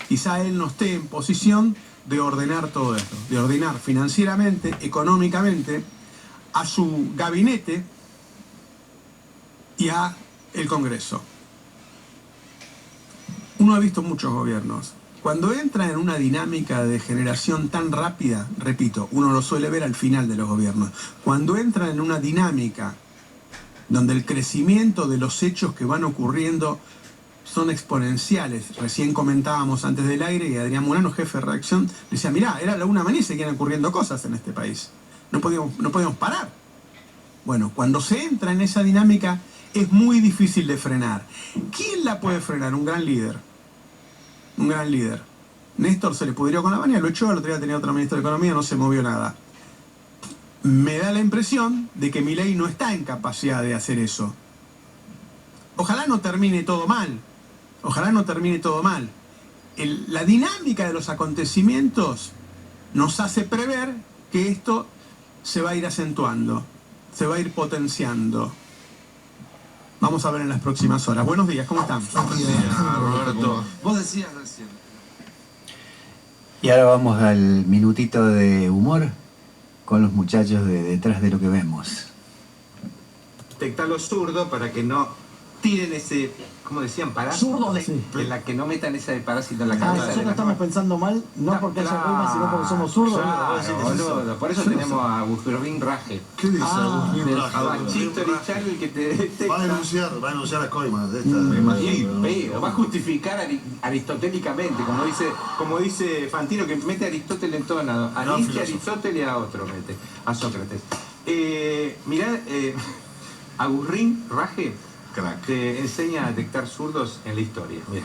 quizá él no esté en posición de ordenar todo esto, de ordenar financieramente, económicamente, a su gabinete y a el Congreso. Uno ha visto muchos gobiernos. Cuando entra en una dinámica de generación tan rápida, repito, uno lo suele ver al final de los gobiernos, cuando entra en una dinámica donde el crecimiento de los hechos que van ocurriendo son exponenciales. Recién comentábamos antes del aire y Adrián Murano, jefe de redacción, decía, mirá, era la 1:00 y seguían ocurriendo cosas en este país. No podíamos parar. Bueno, cuando se entra en esa dinámica es muy difícil de frenar. ¿Quién la puede frenar? Un gran líder. Un gran líder. Néstor se le pudrió con la baña, lo echó, el otro día tenía otro ministro de Economía, no se movió nada. Me da la impresión de que Milei no está en capacidad de hacer eso. Ojalá no termine todo mal. Ojalá no termine todo mal. La dinámica de los acontecimientos nos hace prever que esto se va a ir acentuando, se va a ir potenciando. Vamos a ver en las próximas horas. Buenos días, ¿cómo están? Buenos días, Roberto. Vos decías recién. Y ahora vamos al minutito de humor con los muchachos de Detrás de lo que vemos. Detectar lo zurdo para que no tiren ese, ¿cómo decían? Parásito. Zurdo, sí. En la que no metan ese parásito en la cabeza. Nosotros estamos pensando mal, no porque haya reglas, sino porque somos zurdos. Claro, boludo. Por eso tenemos a Agustín Raje. ¿Qué dice Agustín Raje? Fachito Richard, el que te detecta. Va a denunciar a Coimas de esta. Me imagino. Pero va a justificar aristotélicamente, como dice Fantino, que mete a Aristóteles en todo lado. A Nietzsche, a Aristóteles y a otro mete, a Sócrates. Mirá, Agustín Raje te enseña a detectar zurdos en la historia. Bien.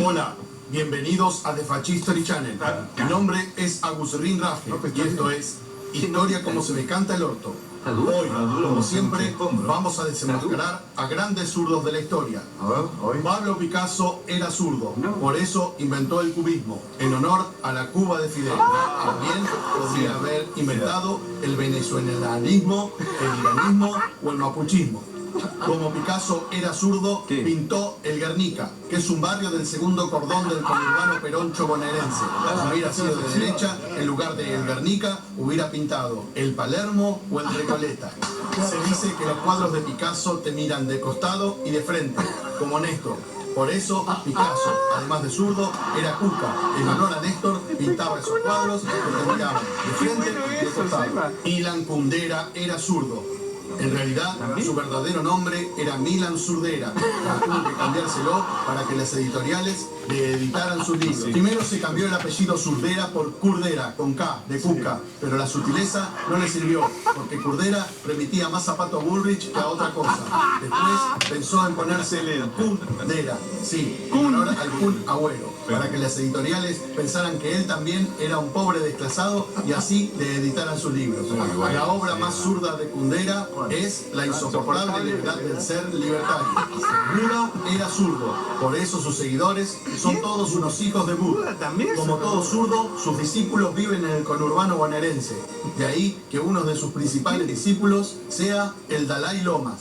Hola, bienvenidos a The Fach History Channel. Mi nombre es Agustín Raje y esto es Historia como se me canta el orto. Hoy, como siempre, vamos a desenmascarar a grandes zurdos de la historia. Pablo Picasso era zurdo, por eso inventó el cubismo, en honor a la Cuba de Fidel. También podría haber inventado el venezolanismo, el iranismo o el mapuchismo. Como Picasso era zurdo, pintó el Guernica, que es un barrio del segundo cordón del conurbano peroncho bonaerense. Si hubiera sido de derecha, en lugar de el Guernica, hubiera pintado el Palermo o el Recoleta. Se dice que los cuadros de Picasso te miran de costado y de frente, como Néstor. Por eso, Picasso, además de zurdo, era cuca. En honor a Néstor, pintaba esos cuadros que te miraban de frente y de costado. Milan Kundera era zurdo. En realidad, su verdadero nombre era Milan Zurdera. Tuvo que cambiárselo para que las editoriales le editaran sus libros. Primero se cambió el apellido Zurdera por Kurdera, con K, de Cuca, pero la sutileza no le sirvió, porque Kurdera remitía más a Pato Bullrich que a otra cosa. Después pensó en ponerse Kundera, sí, en honor al Kun Agüero, para que las editoriales pensaran que él también era un pobre desclasado y así le editaran sus libros. La obra más zurda de Kundera es la insoportable libertad del ser libertario. Buda era zurdo, por eso sus seguidores son todos unos hijos de Buda. Como todo zurdo, sus discípulos viven en el conurbano bonaerense. De ahí que uno de sus principales discípulos sea el Dalai Lama.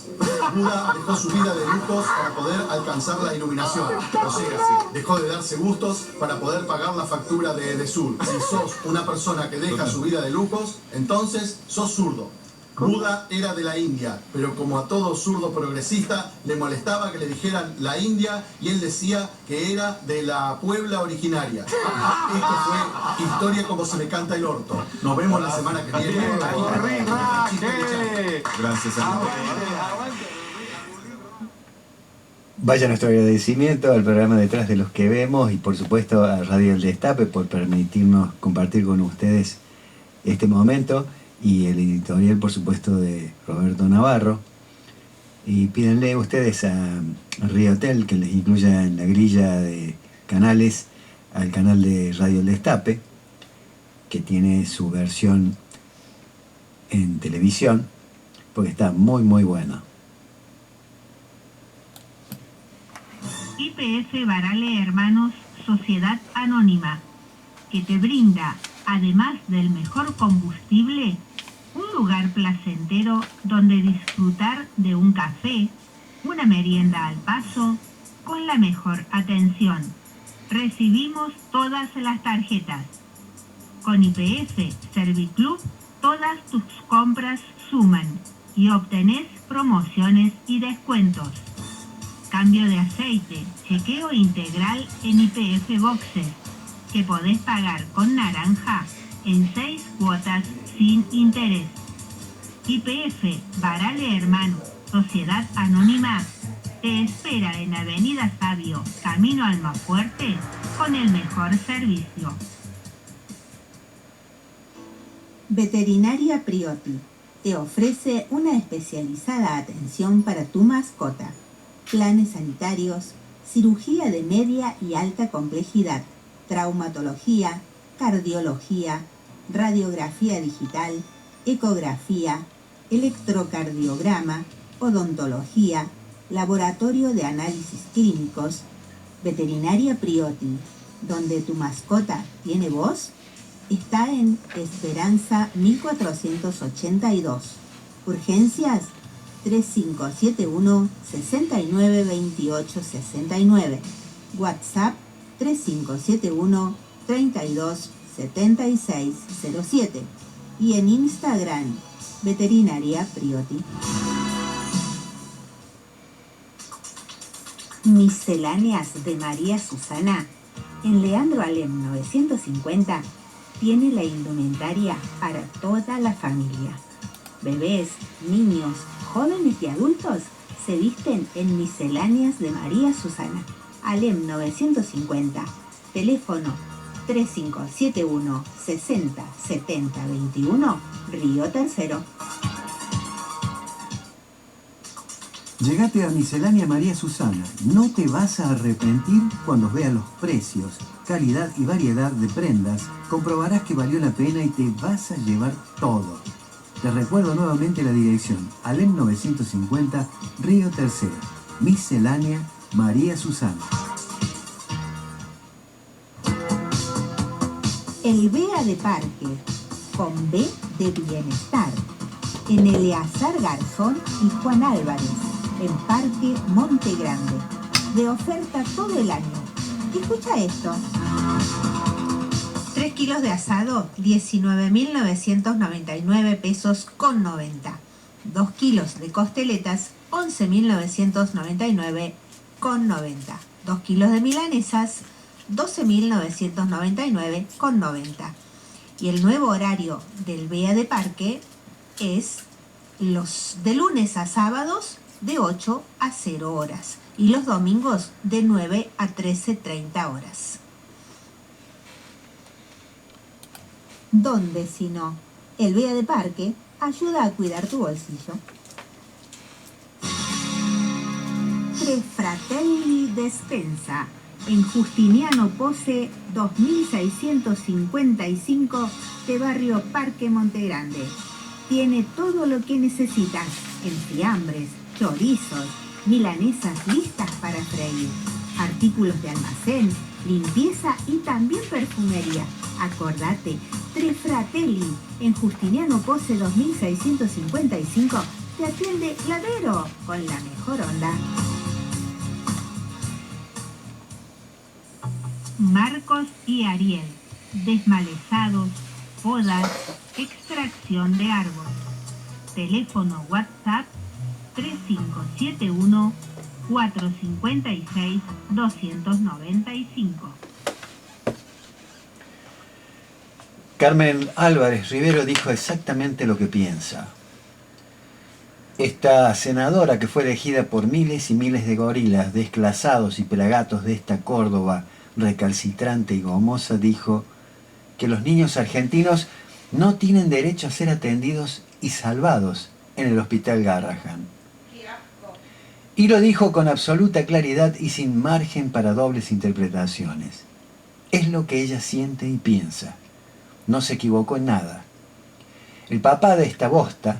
Buda dejó su vida de lujos para poder alcanzar la iluminación. O sea, dejó de darse gustos para poder pagar la factura de Edesur. Si sos una persona que deja su vida de lujos, entonces sos zurdo. Buda era de la India, pero como a todo zurdo progresista le molestaba que le dijeran la India y él decía que era de la Puebla originaria. Esto fue Historia como se me canta el orto. Nos vemos la semana que viene. Gracias, amigo. Vaya nuestro agradecimiento al programa Detrás de los que vemos y por supuesto a Radio El Destape por permitirnos compartir con ustedes este momento. Y el editorial, por supuesto, de Roberto Navarro. Y pídanle ustedes a Riotel que les incluya en la grilla de canales al canal de Radio El Destape, que tiene su versión en televisión, porque está muy muy bueno. YPF Barale Hermanos Sociedad Anónima, que te brinda, además del mejor combustible, un lugar placentero donde disfrutar de un café, una merienda al paso, con la mejor atención. Recibimos todas las tarjetas. Con YPF Serviclub, todas tus compras suman y obtenés promociones y descuentos. Cambio de aceite, chequeo integral en YPF Boxes, que podés pagar con naranja en 6 cuotas sin interés. YPF Barale Hermanos, Sociedad Anónima, te espera en Avenida Sabio, Camino Almafuerte, con el mejor servicio. Veterinaria Priotti te ofrece una especializada atención para tu mascota, planes sanitarios, cirugía de media y alta complejidad, traumatología, cardiología, radiografía digital, ecografía, electrocardiograma, odontología, laboratorio de análisis clínicos. Veterinaria Priotti, donde tu mascota tiene voz, está en Esperanza 1482. Urgencias 3571 69 28 69. WhatsApp 3571 32 76 07. Y en Instagram, Veterinaria Priotti. Misceláneas de María Susana, en Leandro Alem 950, tiene la indumentaria para toda la familia. Bebés, niños, jóvenes y adultos se visten en Misceláneas de María Susana. Alem 950, teléfono 3571 60 70 21, Río Tercero. Llegate a Miscelánea María Susana. No te vas a arrepentir cuando veas los precios, calidad y variedad de prendas. Comprobarás que valió la pena y te vas a llevar todo. Te recuerdo nuevamente la dirección. Alem 950, Río Tercero. Miscelánea María Susana. El BEA de Parque, con B de Bienestar, en Eleazar Garzón y Juan Álvarez, en Parque Monte Grande, de oferta todo el año. Escucha esto. 3 kilos de asado, 19.999 pesos con 90. 2 kilos de costeletas, 11.999 con 90. 2 kilos de milanesas, 12.999 con 90. Y el nuevo horario del BEA de Parque es los de lunes a sábados de 8 a 0 horas y los domingos de 9 a 13:30 horas. ¿Dónde si no? El BEA de Parque ayuda a cuidar tu bolsillo. Tre Fratelli Despensa, en Justiniano Pose 2655 de Barrio Parque Monte Grande. Tiene todo lo que necesitas en fiambres, chorizos, milanesas listas para freír, artículos de almacén, limpieza y también perfumería. Acordate, Tre Fratelli, en Justiniano Pose 2655, te atiende Ladero con la mejor onda. Marcos y Ariel, desmalezados, podas, extracción de árbol. Teléfono WhatsApp 3571 456 295. Carmen Álvarez Rivero dijo exactamente lo que piensa. Esta senadora, que fue elegida por miles y miles de gorilas desclasados y pelagatos de esta Córdoba recalcitrante y gomosa, dijo que los niños argentinos no tienen derecho a ser atendidos y salvados en el Hospital Garrahan. Y lo dijo con absoluta claridad y sin margen para dobles interpretaciones. Es lo que ella siente y piensa. No se equivocó en nada. El papá de esta bosta,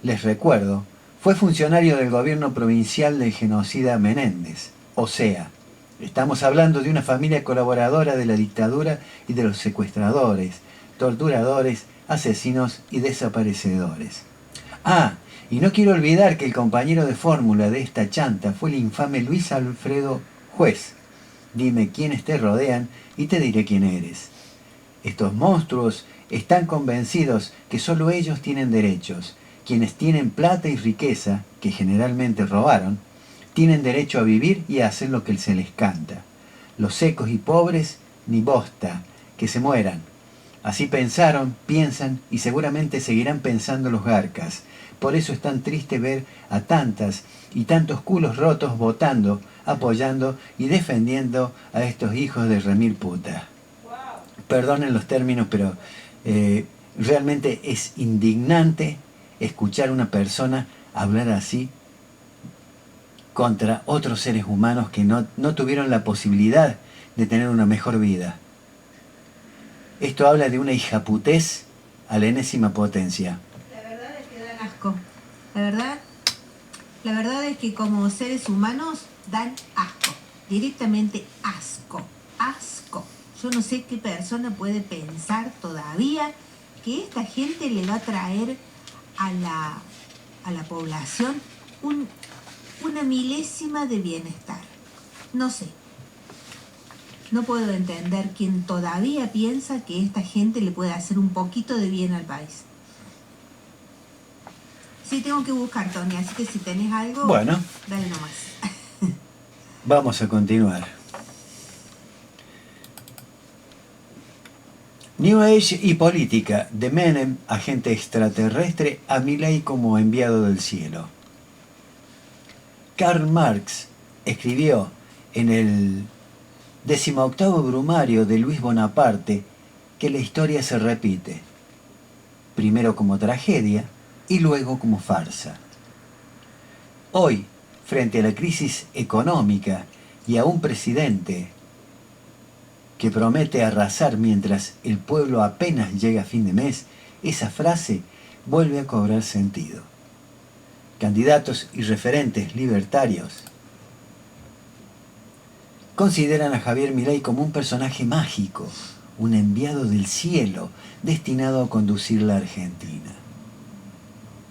les recuerdo, fue funcionario del gobierno provincial del genocida Menéndez. O sea, estamos hablando de una familia colaboradora de la dictadura y de los secuestradores, torturadores, asesinos y desaparecedores. Ah, y no quiero olvidar que el compañero de fórmula de esta chanta fue el infame Luis Alfredo Juez, dime quiénes te rodean y te diré quién eres. Estos monstruos están convencidos que solo ellos tienen derechos. Quienes tienen plata y riqueza, que generalmente robaron, tienen derecho a vivir y a hacer lo que se les canta. Los secos y pobres, ni bosta, que se mueran. Así pensaron, piensan y seguramente seguirán pensando los garcas. Por eso es tan triste ver a tantas y tantos culos rotos votando, apoyando y defendiendo a estos hijos de remil puta. Perdonen los términos, pero realmente es indignante escuchar a una persona hablar así contra otros seres humanos que no tuvieron la posibilidad de tener una mejor vida. Esto habla de una hijaputez a la enésima potencia. La verdad es que dan asco. La verdad es que como seres humanos dan asco. Directamente asco. Asco. Yo no sé qué persona puede pensar todavía que esta gente le va a traer a la población una milésima de bienestar. No sé. No puedo entender quién todavía piensa que esta gente le puede hacer un poquito de bien al país. Sí, tengo que buscar, Tony, así que si tenés algo, bueno, dale nomás. Vamos a continuar. New Age y política, de Menem, agente extraterrestre, a Milei como enviado del cielo. Karl Marx escribió en el 18º brumario de Luis Bonaparte que la historia se repite, primero como tragedia y luego como farsa. Hoy, frente a la crisis económica y a un presidente que promete arrasar mientras el pueblo apenas llega a fin de mes, esa frase vuelve a cobrar sentido. Candidatos y referentes libertarios consideran a Javier Milei como un personaje mágico, un enviado del cielo destinado a conducir la Argentina.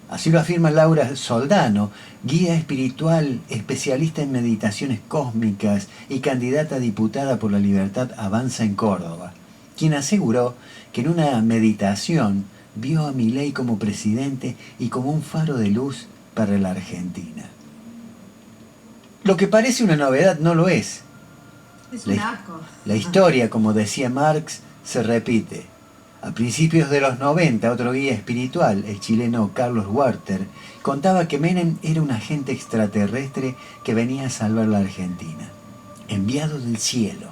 Así lo afirma Laura Soldano, guía espiritual, especialista en meditaciones cósmicas y candidata a diputada por la Libertad Avanza en Córdoba, quien aseguró que en una meditación vio a Milei como presidente y como un faro de luz para la Argentina. Lo que parece una novedad no lo es. Es un asco. La historia, como decía Marx, se repite. A principios de los 90, otro guía espiritual, el chileno Carlos Walter, contaba que Menem era un agente extraterrestre que venía a salvar la Argentina, enviado del cielo.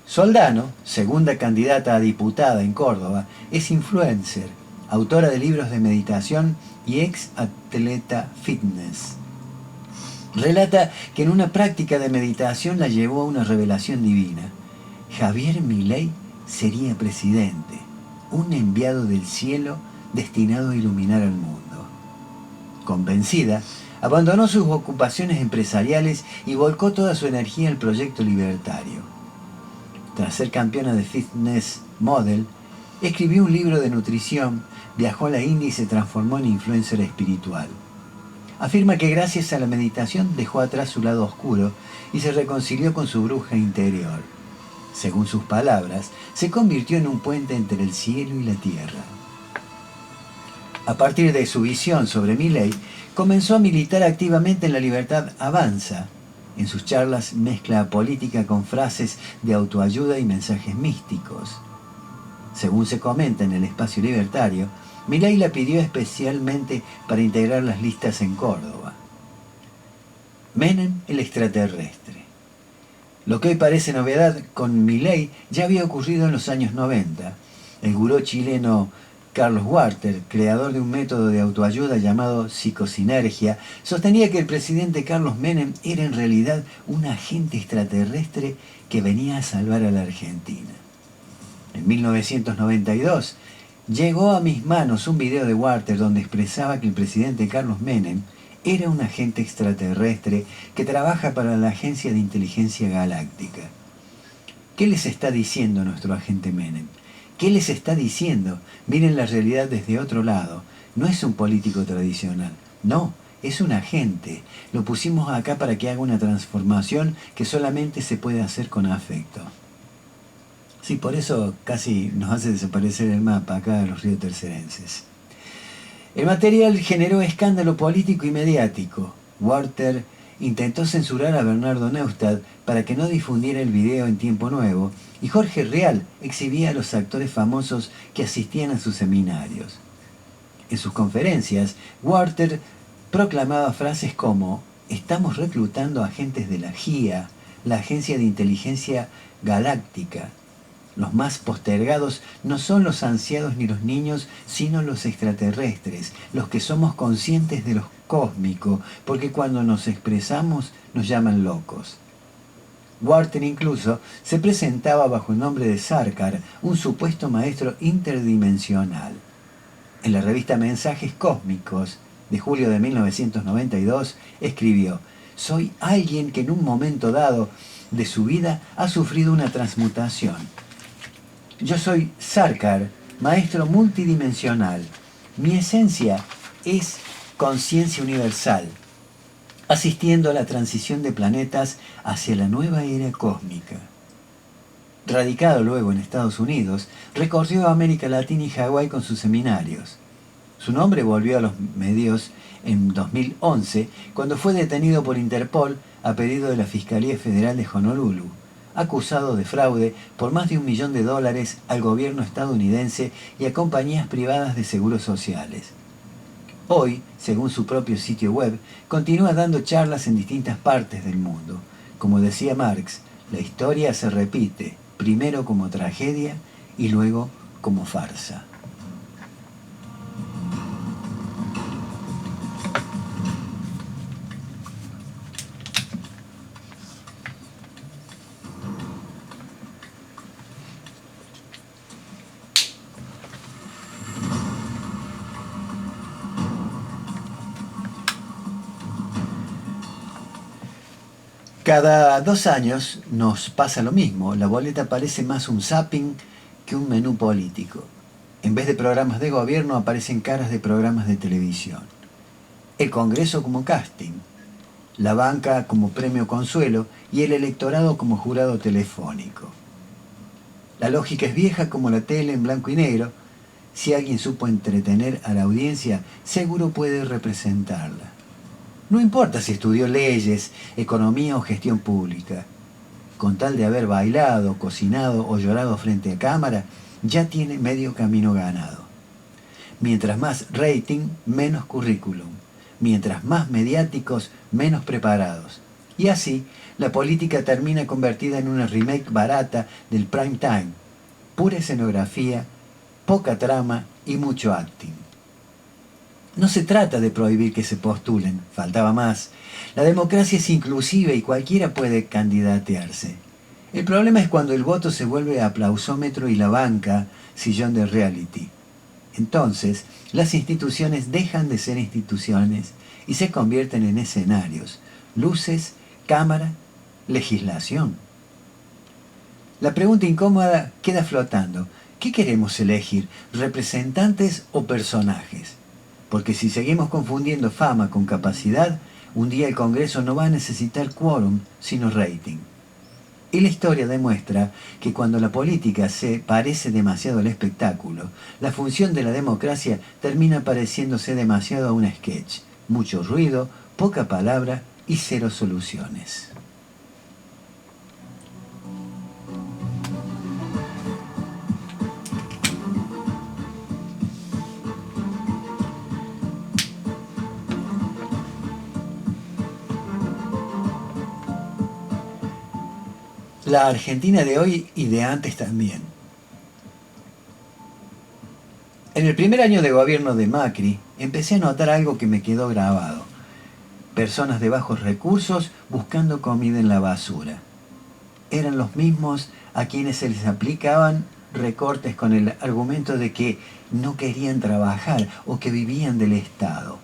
Soldano, segunda candidata a diputada en Córdoba, es influencer, autora de libros de meditación y ex atleta fitness. Relata que en una práctica de meditación la llevó a una revelación divina. Javier Milei sería presidente, un enviado del cielo destinado a iluminar al mundo. Convencida, abandonó sus ocupaciones empresariales y volcó toda su energía al proyecto libertario. Tras ser campeona de fitness model, escribió un libro de nutrición, viajó a la India y se transformó en influencer espiritual. Afirma que gracias a la meditación dejó atrás su lado oscuro y se reconcilió con su bruja interior. Según sus palabras, se convirtió en un puente entre el cielo y la tierra. A partir de su visión sobre Milei, comenzó a militar activamente en la Libertad Avanza. En sus charlas mezcla política con frases de autoayuda y mensajes místicos. Según se comenta en el espacio libertario, Milei la pidió especialmente para integrar las listas en Córdoba. Menem, el extraterrestre. Lo que hoy parece novedad con Milei ya había ocurrido en los años 90. El gurú chileno Carlos Walter, creador de un método de autoayuda llamado psicosinergia, sostenía que el presidente Carlos Menem era en realidad un agente extraterrestre que venía a salvar a la Argentina. En 1992 llegó a mis manos un video de Walter donde expresaba que el presidente Carlos Menem era un agente extraterrestre que trabaja para la Agencia de Inteligencia Galáctica. ¿Qué les está diciendo nuestro agente Menem? ¿Qué les está diciendo? Miren la realidad desde otro lado. No es un político tradicional. No, es un agente. Lo pusimos acá para que haga una transformación que solamente se puede hacer con afecto. Sí, por eso casi nos hace desaparecer el mapa acá de los ríos tercerenses. El material generó escándalo político y mediático. Walter intentó censurar a Bernardo Neustadt para que no difundiera el video en tiempo nuevo, y Jorge Rial exhibía a los actores famosos que asistían a sus seminarios. En sus conferencias, Walter proclamaba frases como: estamos reclutando agentes de la GIA, la Agencia de Inteligencia Galáctica. Los más postergados no son los ancianos ni los niños, sino los extraterrestres, los que somos conscientes de lo cósmico, porque cuando nos expresamos nos llaman locos. Walter incluso se presentaba bajo el nombre de Sarkar, un supuesto maestro interdimensional. En la revista Mensajes Cósmicos, de julio de 1992, escribió: soy alguien que en un momento dado de su vida ha sufrido una transmutación. Yo soy Sarkar, maestro multidimensional. Mi esencia es conciencia universal, asistiendo a la transición de planetas hacia la nueva era cósmica. Radicado luego en Estados Unidos, recorrió América Latina y Hawái con sus seminarios. Su nombre volvió a los medios en 2011, cuando fue detenido por Interpol a pedido de la Fiscalía Federal de Honolulu, acusado de fraude por más de $1 millón al gobierno estadounidense y a compañías privadas de seguros sociales. Hoy, según su propio sitio web, continúa dando charlas en distintas partes del mundo. Como decía Marx, la historia se repite, primero como tragedia y luego como farsa. Cada 2 años nos pasa lo mismo. La boleta parece más un zapping que un menú político. En vez de programas de gobierno aparecen caras de programas de televisión. El Congreso como casting, la banca como premio consuelo y el electorado como jurado telefónico. La lógica es vieja como la tele en blanco y negro. Si alguien supo entretener a la audiencia, seguro puede representarla. No importa si estudió leyes, economía o gestión pública. Con tal de haber bailado, cocinado o llorado frente a cámara, ya tiene medio camino ganado. Mientras más rating, menos currículum. Mientras más mediáticos, menos preparados. Y así, la política termina convertida en una remake barata del prime time. Pura escenografía, poca trama y mucho acting. No se trata de prohibir que se postulen, faltaba más. La democracia es inclusiva y cualquiera puede candidatearse. El problema es cuando el voto se vuelve aplausómetro y la banca sillón de reality. Entonces, las instituciones dejan de ser instituciones y se convierten en escenarios, luces, cámara, legislación. La pregunta incómoda queda flotando. ¿Qué queremos elegir? ¿Representantes o personajes? Porque si seguimos confundiendo fama con capacidad, un día el Congreso no va a necesitar quórum, sino rating. Y la historia demuestra que cuando la política se parece demasiado al espectáculo, la función de la democracia termina pareciéndose demasiado a un sketch. Mucho ruido, poca palabra y 0 soluciones. La Argentina de hoy y de antes también. En el primer año de gobierno de Macri, empecé a notar algo que me quedó grabado. Personas de bajos recursos buscando comida en la basura. Eran los mismos a quienes se les aplicaban recortes con el argumento de que no querían trabajar o que vivían del Estado.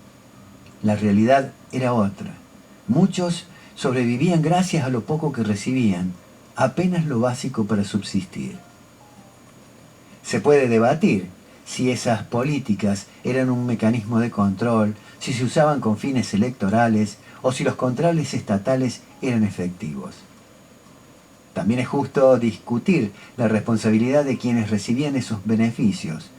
La realidad era otra. Muchos sobrevivían gracias a lo poco que recibían, apenas lo básico para subsistir. Se puede debatir si esas políticas eran un mecanismo de control, si se usaban con fines electorales o si los controles estatales eran efectivos. También es justo discutir la responsabilidad de quienes recibían esos beneficios.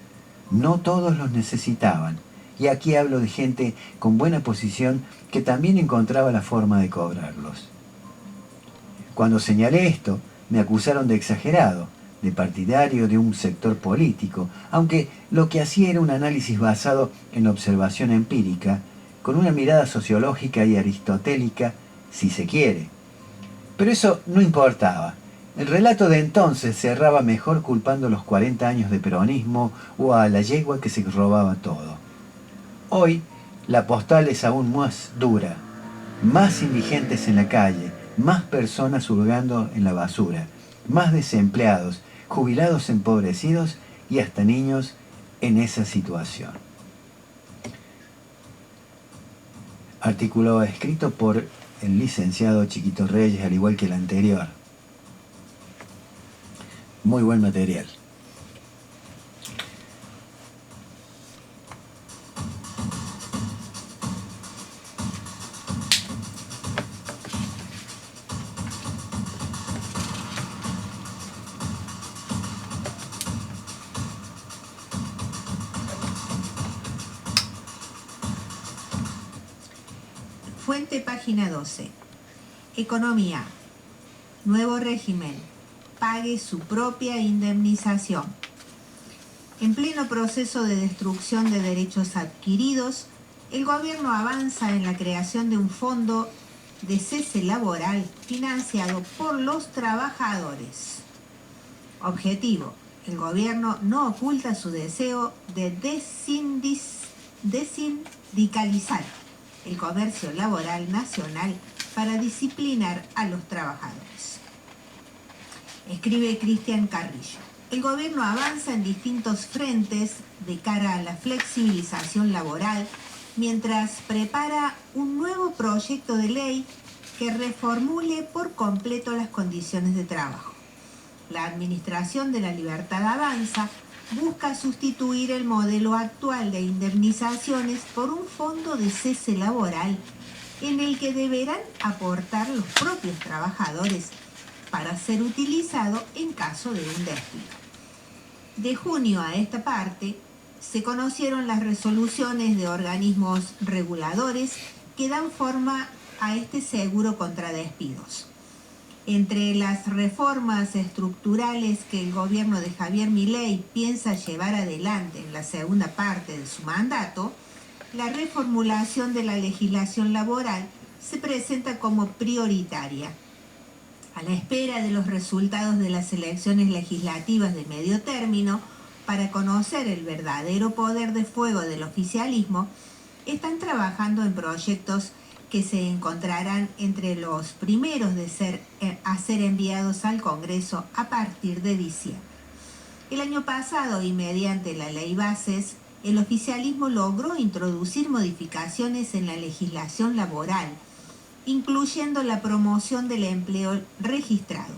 No todos los necesitaban, y aquí hablo de gente con buena posición que también encontraba la forma de cobrarlos. Cuando señalé esto, me acusaron de exagerado, de partidario de un sector político, aunque lo que hacía era un análisis basado en observación empírica, con una mirada sociológica y aristotélica, si se quiere. Pero eso no importaba. El relato de entonces cerraba mejor culpando los 40 años de peronismo o a la yegua que se robaba todo. Hoy, la postal es aún más dura. Más indigentes en la calle, más personas hurgando en la basura, más desempleados, jubilados empobrecidos y hasta niños en esa situación. Artículo escrito por el licenciado Chiquito Reyes, al igual que el anterior. Muy buen material. Fuente página 12. Economía. Nuevo régimen. Pague su propia indemnización. En pleno proceso de destrucción de derechos adquiridos, el gobierno avanza en la creación de un fondo de cese laboral financiado por los trabajadores. Objetivo: el gobierno no oculta su deseo de desindicalizar el comercio laboral nacional para disciplinar a los trabajadores. Escribe Cristian Carrillo. El gobierno avanza en distintos frentes de cara a la flexibilización laboral mientras prepara un nuevo proyecto de ley que reformule por completo las condiciones de trabajo. La Administración de la Libertad Avanza busca sustituir el modelo actual de indemnizaciones por un fondo de cese laboral en el que deberán aportar los propios trabajadores para ser utilizado en caso de un despido. De junio a esta parte se conocieron las resoluciones de organismos reguladores que dan forma a este seguro contra despidos. Entre las reformas estructurales que el gobierno de Javier Milei piensa llevar adelante en la segunda parte de su mandato, la reformulación de la legislación laboral se presenta como prioritaria. A la espera de los resultados de las elecciones legislativas de medio término, para conocer el verdadero poder de fuego del oficialismo, están trabajando en proyectos que se encontrarán entre los primeros a ser enviados al Congreso a partir de diciembre. El año pasado, y mediante la Ley Bases, el oficialismo logró introducir modificaciones en la legislación laboral, incluyendo la promoción del empleo registrado,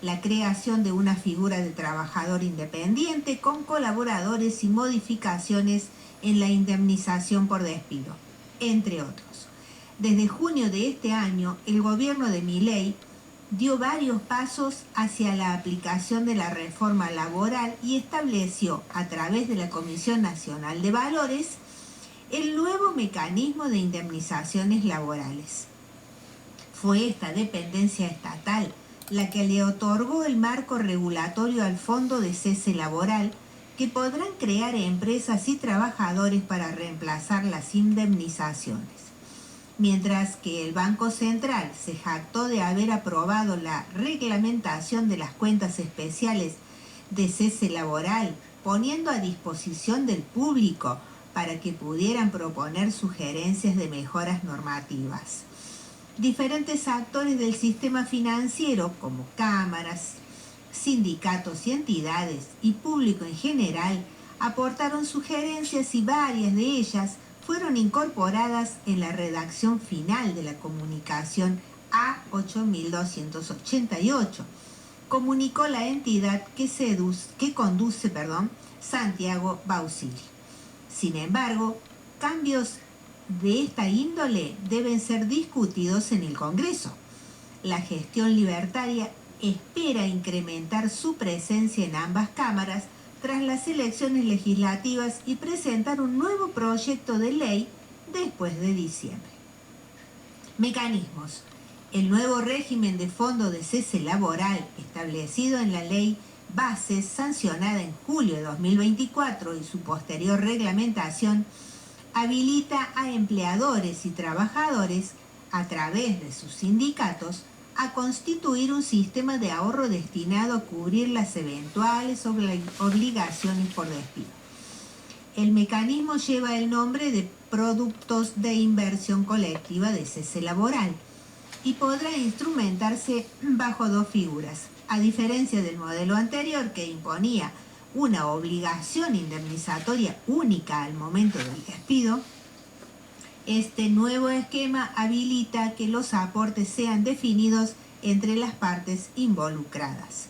la creación de una figura de trabajador independiente con colaboradores y modificaciones en la indemnización por despido, entre otros. Desde junio de este año, el gobierno de Milei dio varios pasos hacia la aplicación de la reforma laboral y estableció, a través de la Comisión Nacional de Valores, el nuevo mecanismo de indemnizaciones laborales. Fue esta dependencia estatal la que le otorgó el marco regulatorio al Fondo de Cese Laboral, que podrán crear empresas y trabajadores para reemplazar las indemnizaciones. Mientras que el Banco Central se jactó de haber aprobado la reglamentación de las cuentas especiales de cese laboral, poniendo a disposición del público para que pudieran proponer sugerencias de mejoras normativas. Diferentes actores del sistema financiero, como cámaras, sindicatos y entidades, y público en general, aportaron sugerencias y varias de ellas fueron incorporadas en la redacción final de la comunicación A8288, comunicó la entidad que conduce Santiago Bausili. Sin embargo, cambios de esta índole deben ser discutidos en el Congreso. La gestión libertaria espera incrementar su presencia en ambas cámaras tras las elecciones legislativas y presentar un nuevo proyecto de ley después de diciembre. Mecanismos. El nuevo régimen de fondo de cese laboral establecido en la ley Bases sancionada en julio de 2024 y su posterior reglamentación habilita a empleadores y trabajadores a través de sus sindicatos a constituir un sistema de ahorro destinado a cubrir las eventuales obligaciones por despido. El mecanismo lleva el nombre de Productos de Inversión Colectiva de Cese Laboral y podrá instrumentarse bajo dos figuras. A diferencia del modelo anterior que imponía una obligación indemnizatoria única al momento del despido, este nuevo esquema habilita que los aportes sean definidos entre las partes involucradas.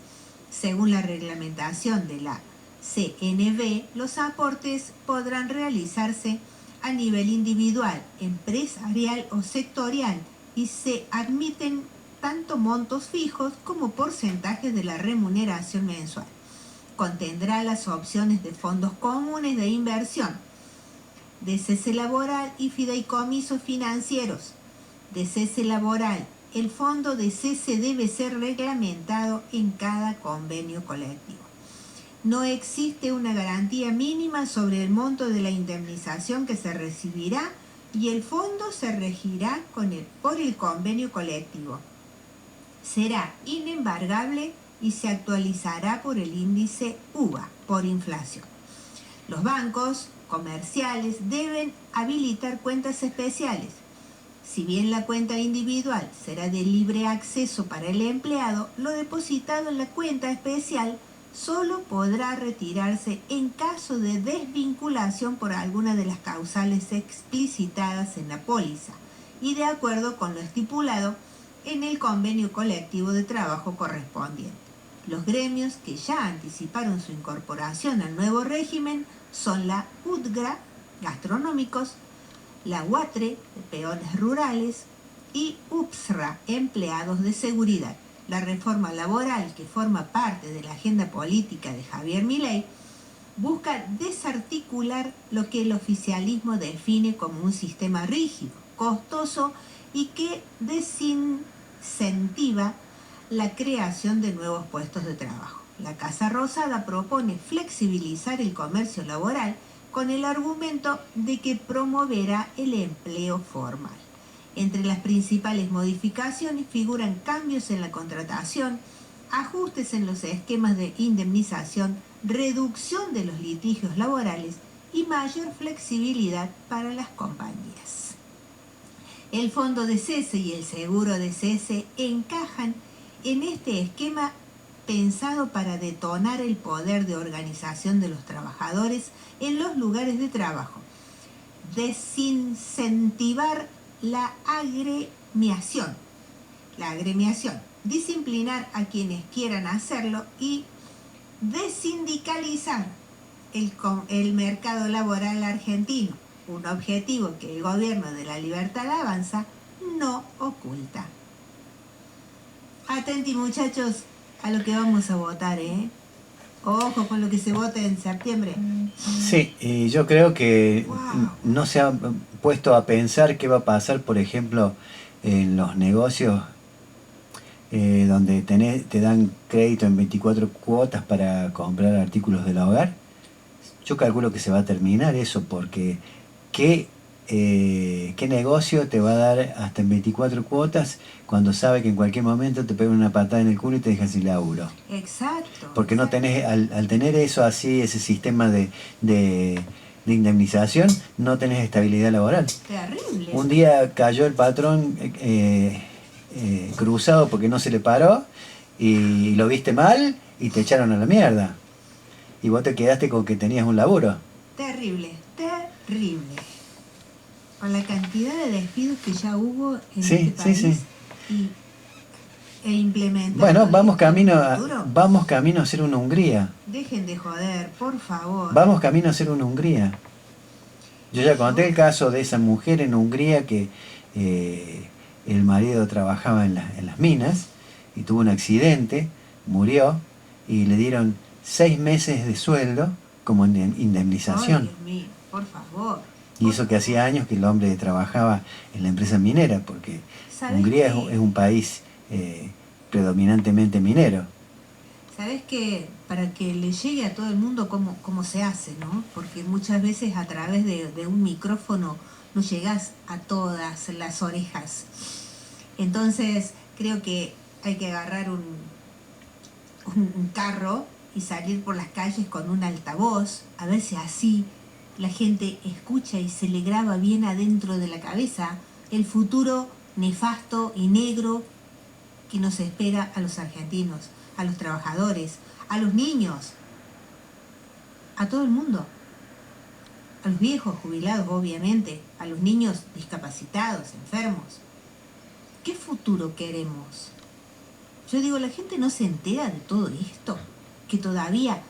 Según la reglamentación de la CNV, los aportes podrán realizarse a nivel individual, empresarial o sectorial y se admiten tanto montos fijos como porcentajes de la remuneración mensual. Contendrá las opciones de fondos comunes de inversión, de cese laboral y fideicomisos financieros. De cese laboral, el fondo de cese debe ser reglamentado en cada convenio colectivo. No existe una garantía mínima sobre el monto de la indemnización que se recibirá y el fondo se regirá por el convenio colectivo. Será inembargable y se actualizará por el índice UVA, por inflación. Los bancos comerciales deben habilitar cuentas especiales. Si bien la cuenta individual será de libre acceso para el empleado, lo depositado en la cuenta especial solo podrá retirarse en caso de desvinculación por alguna de las causales explicitadas en la póliza y de acuerdo con lo estipulado en el convenio colectivo de trabajo correspondiente. Los gremios que ya anticiparon su incorporación al nuevo régimen son la UTGRA, gastronómicos, la UATRE, peones rurales, y UPSRA, empleados de seguridad. La reforma laboral, que forma parte de la agenda política de Javier Milei, busca desarticular lo que el oficialismo define como un sistema rígido, costoso y que desincentiva la creación de nuevos puestos de trabajo. La Casa Rosada propone flexibilizar el comercio laboral con el argumento de que promoverá el empleo formal. Entre las principales modificaciones figuran cambios en la contratación, ajustes en los esquemas de indemnización, reducción de los litigios laborales y mayor flexibilidad para las compañías. El fondo de cese y el seguro de cese encajan en este esquema pensado para detonar el poder de organización de los trabajadores en los lugares de trabajo, desincentivar la agremiación, disciplinar a quienes quieran hacerlo y desindicalizar el mercado laboral argentino, un objetivo que el gobierno de la Libertad Avanza no oculta. Atenti, muchachos, a lo que vamos a votar, ¿eh? Ojo con lo que se vote en septiembre. Sí, y yo creo que no se ha puesto a pensar qué va a pasar, por ejemplo, en los negocios donde te dan crédito en 24 cuotas para comprar artículos del hogar. Yo calculo que se va a terminar eso, porque ¿qué negocio te va a dar hasta en 24 cuotas cuando sabe que en cualquier momento te pegan una patada en el culo y te dejan sin laburo? Exacto. Porque no tenés, al tener eso así, ese sistema de indemnización, no tenés estabilidad laboral. Terrible. Un día cayó el patrón cruzado porque no se le paró y lo viste mal y te echaron a la mierda. Y vos te quedaste con que tenías un laburo. Terrible, terrible. Con la cantidad de despidos que ya hubo en este país. Sí. e implementar. Bueno, vamos camino a ser una Hungría. Dejen de joder, por favor. Vamos camino a ser una Hungría. Yo ya conté el caso de esa mujer en Hungría que el marido trabajaba en las minas y tuvo un accidente, murió y le dieron 6 meses de sueldo como indemnización. Ay, Dios mío, por favor. Y eso que hacía años que el hombre trabajaba en la empresa minera, porque Hungría es un país predominantemente minero. ¿Sabes qué? Para que le llegue a todo el mundo cómo se hace, ¿no? Porque muchas veces a través de un micrófono no llegas a todas las orejas. Entonces creo que hay que agarrar un carro y salir por las calles con un altavoz, a ver si así la gente escucha y se le graba bien adentro de la cabeza el futuro nefasto y negro que nos espera a los argentinos, a los trabajadores, a los niños, a todo el mundo, a los viejos jubilados obviamente, a los niños discapacitados, enfermos. ¿Qué futuro queremos? Yo digo, la gente no se entera de todo esto, que todavía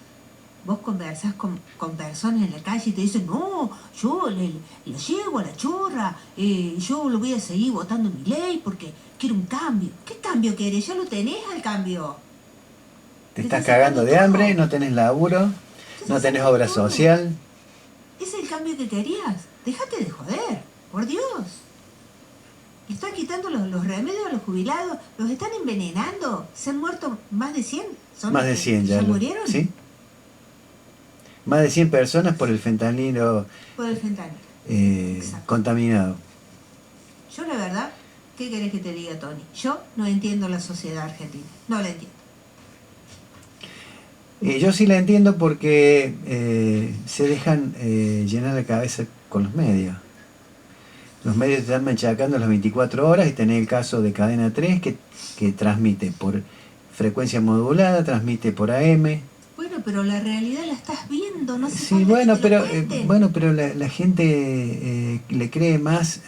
vos conversás con personas en la calle y te dicen, no, yo le llego a la chorra, yo lo voy a seguir votando mi ley porque quiero un cambio. ¿Qué cambio querés? Ya lo tenés al cambio. Te estás cagando de hambre, no tenés laburo, no tenés obra social. ¿Es el cambio que querías? Déjate de joder, por Dios. Le están quitando los remedios a los jubilados, los están envenenando. Se han muerto más de 100. Más de 100 ya. ¿Murieron? ¿Sí? Más de 100 personas por el fentanilo. Por el fentanilo. Contaminado. Yo la verdad, ¿qué querés que te diga, Tony? Yo no entiendo la sociedad argentina. No la entiendo. Yo sí la entiendo porque se dejan llenar la cabeza con los medios. Los medios te están machacando las 24 horas y tenés el caso de Cadena 3 que transmite por frecuencia modulada, transmite por AM. Bueno, pero la realidad la estás viendo, no sé. Sí, bueno, pero la gente le cree más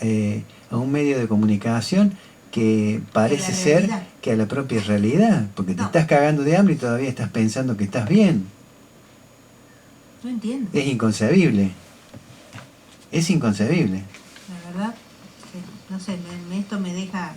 a un medio de comunicación que parece ser que a la propia realidad, porque te estás cagando de hambre y todavía estás pensando que estás bien. No entiendo. Es inconcebible. Es inconcebible. La verdad, no sé, esto me deja